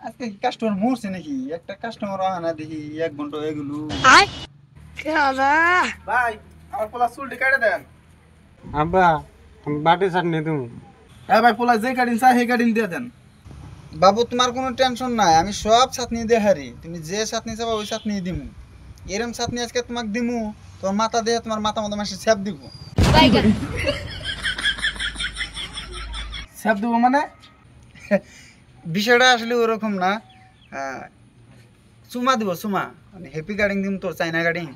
আজকে কাস্টমার মরছে নাকি? একটা কাস্টমার আনা দেখি 1 ঘন্টা এগুলো। ভাই আমার পোলা চুলটি কাটে দেন। আব্বা বাটি চাটনি তুমি। হ্যাঁ ভাই, পোলা যে কাটিং চাই সেই কাটিং দিয়ে দেন। বাবু তোমার কোনো টেনশন নাই, আমি সব চাটনি দিয়ে হারি। তুমি যে চাটনি চাবা ওই চাটনি দিমু। এরম চাটনি আজকে তোমাকে দিমু, তোমার মাথা দিয়ে তোমার মাথা মতো মাসে ছ্যাপ দিব। স্যাপ দেবো মানে? বিষয়টা আসলে ওরকম না, চুমা দিব, চুমা মানে হ্যাপি গার্ডিং দিম, তোর চাইনা গার্ডিং।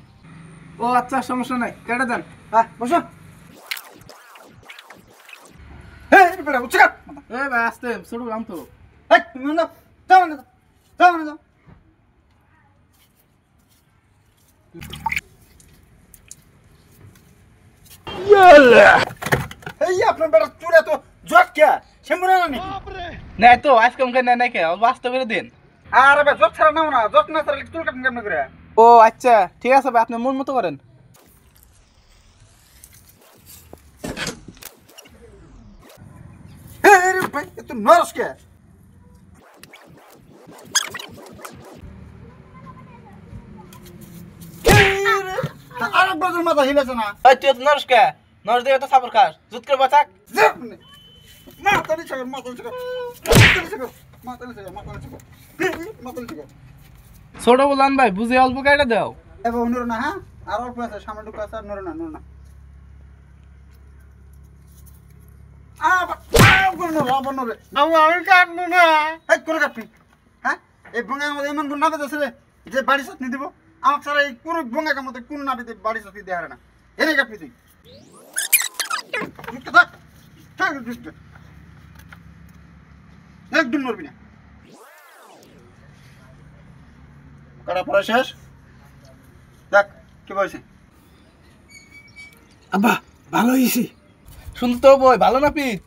ও আচ্ছা, সমস্যা নাই, কেটে দেন। বসো। এ ভাই আসতে ছোট গ্রাম তো। আপনার বেটা চুরে তো জট কে শ্যাম্পু না নাকি? নাই তো আজকে আমাকে নাই কে বাস্তব করে দিন। আর ভাই জট ছাড়া নাও না, জট না ছাড়া চুল কাটেন কেমন করে? ও আচ্ছা ঠিক আছে ভাই, আপনি মন মতো করেন। ভাই এত নরস কে? আর একবার মাথা হিলেছে না। তুই তো নরস কে? নরস দিয়ে তো সাবর খাস, জুত করে বাঁচাক। ছোট বলান ভাই, বুঝে অল্প কেটে দাও। এবার নড়ো না, হ্যাঁ আর অল্প আছে, সামনে ঢুকে আছে, আর নড়ো না, নড়ো না। আমি কাটবো না। করে কাটবি? হ্যাঁ এই বঙ্গা আমাদের এমন কোন নাবিত আছে রে যে বাড়ি চাটনি দিব? আমার ছাড়া এই কোন বঙ্গা কামতে কোন নাবিতে বাড়ি চাটনি দেওয়া না। এনে কাটবি তুই? একদম নড়বি না। কাটা পড়া শেষ, দেখ কি বলছে। আব্বা ভালো হইছি। শুনতে তো বই ভালো না পিত?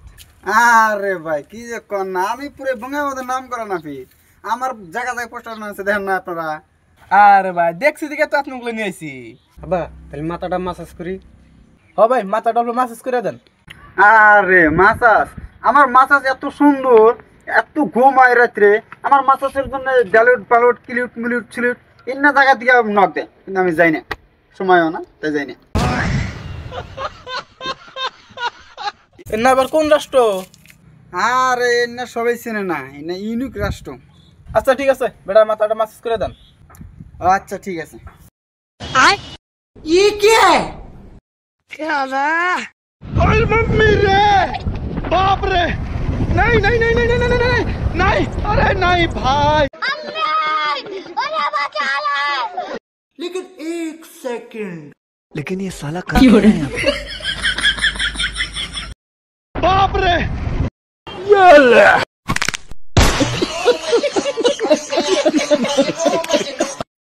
আরে ভাই কি যে কর না, আমি পুরো বঙ্গা আমাদের নাম করা না পিট। আমার জায়গা জায়গায় পোস্টার আছে, দেখেন না আপনারা? আরে ভাই দেখছি দিকে তো আপনাগুলো নিয়ে আইছি। আব্বা তাহলে মাথাটা মাসাজ করি। হ ভাই, মাথাটা অল্প মাসাজ করে দেন। আরে মাসাজ, আমার মাসাজ এত সুন্দর, এত ঘুমায় রাত্রে। আমার মাসাজের জন্য ডালুট পালুট কিলিউট মিলিউট ছিলিউট ইন্না জায়গা থেকে নক দেয়, কিন্তু আমি যাই না, সময়ও না, তাই যাই না। না আবার কোন রাষ্ট্র? আরে এন্না সবাই চেনে না, এন্না ইউনিক রাষ্ট্র। আচ্ছা ঠিক আছে, বেটার মাথাটা মাসাজ করে দেন। আচ্ছা ঠিক আছে। ओए मम्मी रे, बाप रे, नहीं नहीं नहीं नहीं नहीं नहीं नहीं, अरे नहीं भाई, लेकिन एक सेकंड, लेकिन ये साला कर क्या रहा है यहाँ पे? बाप रे, ये ले